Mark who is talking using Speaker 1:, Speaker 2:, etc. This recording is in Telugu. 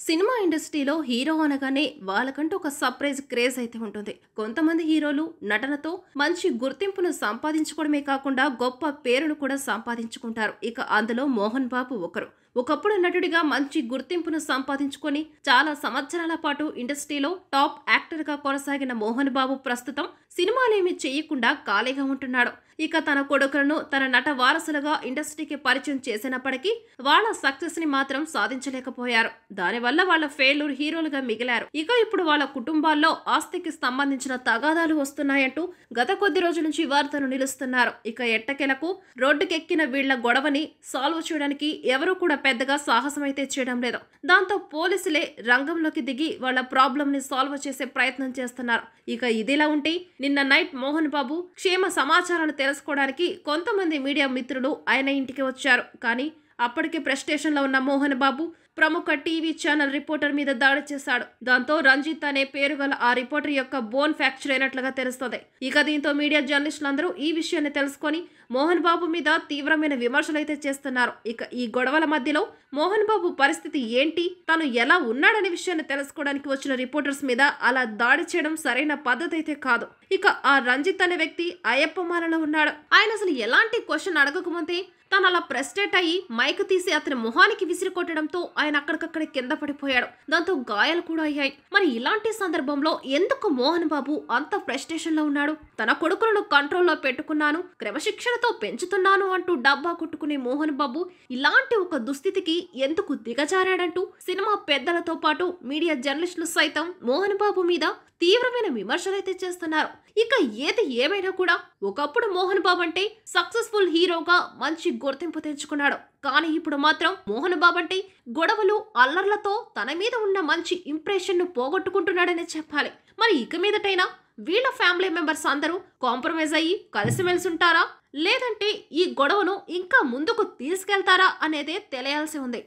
Speaker 1: సినిమా ఇండస్ట్రీలో హీరో అనగానే వాళ్ళకంటూ ఒక సర్ప్రైజ్ క్రేజ్ అయితే ఉంటుంది. కొంతమంది హీరోలు నటనతో మంచి గుర్తింపును సంపాదించుకోవడమే కాకుండా గొప్ప పేరును కూడా సంపాదించుకుంటారు. ఇక అందులో మోహన్ బాబు ఒకరు. ఒకప్పుడు నటుడిగా మంచి గుర్తింపును సంపాదించుకొని చాలా సంవత్సరాల పాటు ఇండస్ట్రీలో టాప్ యాక్టర్ గా కొనసాగిన మోహన్ బాబు ప్రస్తుతం సినిమాలేమీ చేయకుండా ఖాళీగా ఉంటున్నాడు. ఇక తన కొడుకులను తన నట వారసులుగా ఇండస్ట్రీకి పరిచయం చేసినప్పటికీ వాళ్ళ సక్సెస్ ని మాత్రం సాధించలేకపోయారు. దానివల్ల వాళ్ళ ఫెయిల్యూర్ హీరోలుగా మిగిలారు. ఇక ఇప్పుడు వాళ్ళ కుటుంబాల్లో ఆస్తికి సంబంధించిన తగాదాలు వస్తున్నాయంటూ గత కొద్ది రోజుల నుంచి వార్తలు నిలుస్తున్నారు. ఇక ఎట్టకేలకు రోడ్డుకెక్కిన వీళ్ల గొడవని సాల్వ్ చేయడానికి ఎవరూ కూడా పెద్దగా సాహసం అయితే చేయడం లేదు. దాంతో పోలీసులే రంగంలోకి దిగి వాళ్ళ ప్రాబ్లం ని సాల్వ్ చేసే ప్రయత్నం చేస్తున్నారు. ఇక ఇదిలా ఉంటే నిన్న నైట్ మోహన్ బాబు క్షేమ సమాచారాన్ని తెలుసుకోవడానికి కొంతమంది మీడియా మిత్రులు ఆయన ఇంటికి వచ్చారు. కానీ అప్పటికే ప్రెస్టేషన్ లో ఉన్న మోహన్ బాబు ప్రముఖ టీవీ ఛానల్ రిపోర్టర్ మీద దాడి చేశాడు. దాంతో రంజిత్ అనే పేరు గల ఆ రిపోర్టర్ యొక్క బోన్ ఫ్రాక్చర్ అయినట్లుగా తెలుస్తుంది. ఇక దీంతో మీడియా జర్నలిస్టులందరూ ఈ విషయాన్ని తెలుసుకొని మోహన్ బాబు మీద తీవ్రమైన విమర్శలు అయితే చేస్తున్నారు. ఇక ఈ గొడవల మధ్యలో మోహన్ బాబు పరిస్థితి ఏంటి, తను ఎలా ఉన్నాడనే విషయాన్ని తెలుసుకోవడానికి వచ్చిన రిపోర్టర్స్ మీద అలా దాడి చేయడం సరైన పద్ధతి అయితే కాదు. ఇక ఆ రంజిత్ అనే వ్యక్తి అయ్యప్ప మాలలో ఉన్నాడు. ఆయన అసలు ఎలాంటి క్వశ్చన్ అడగకముందే తను అలా ప్రెస్టేట్ అయ్యి మైక్ తీసి అతని మొహానికి విసిరి కొట్టడంతో ఆయన అక్కడికక్కడే కింద పడిపోయాడు. దాంతో గాయాలు కూడా అయ్యాయి. మరి ఇలాంటి సందర్భంలో ఎందుకు మోహన్ బాబు అంత ఫ్రస్ట్రేషన్ లో ఉన్నాడు? తన కొడుకులను కంట్రోల్లో పెట్టుకున్నాను, క్రమశిక్షణతో పెంచుతున్నాను అంటూ డబ్బా కొట్టుకునే మోహన్ బాబు ఇలాంటి ఒక దుస్థితికి ఎందుకు దిగజారాడంటూ సినిమా పెద్దలతో పాటు మీడియా జర్నలిస్టులు సైతం మోహన్ బాబు మీద తీవ్రమైన విమర్శలైతే చేస్తున్నారు. ఇక ఏది ఏమైనా కూడా ఒకప్పుడు మోహన్ బాబు అంటే సక్సెస్ఫుల్ హీరోగా మంచి గుర్తింపు తెచ్చుకున్నాడు. కానీ ఇప్పుడు మాత్రం మోహన్ బాబు అంటే గొడవలు అల్లర్లతో తన మీద ఉన్న మంచి ఇంప్రెషన్ ను పోగొట్టుకుంటున్నాడనే చెప్పాలి. మరి ఇక మీదటైనా వీళ్ళ ఫ్యామిలీ మెంబర్స్ అందరూ కాంప్రమైజ్ అయ్యి కలిసిమెలిసి ఉంటారా, లేదంటే ఈ గొడవను ఇంకా ముందుకు తీసుకెళ్తారా అనేదే తెలియాల్సి ఉంది.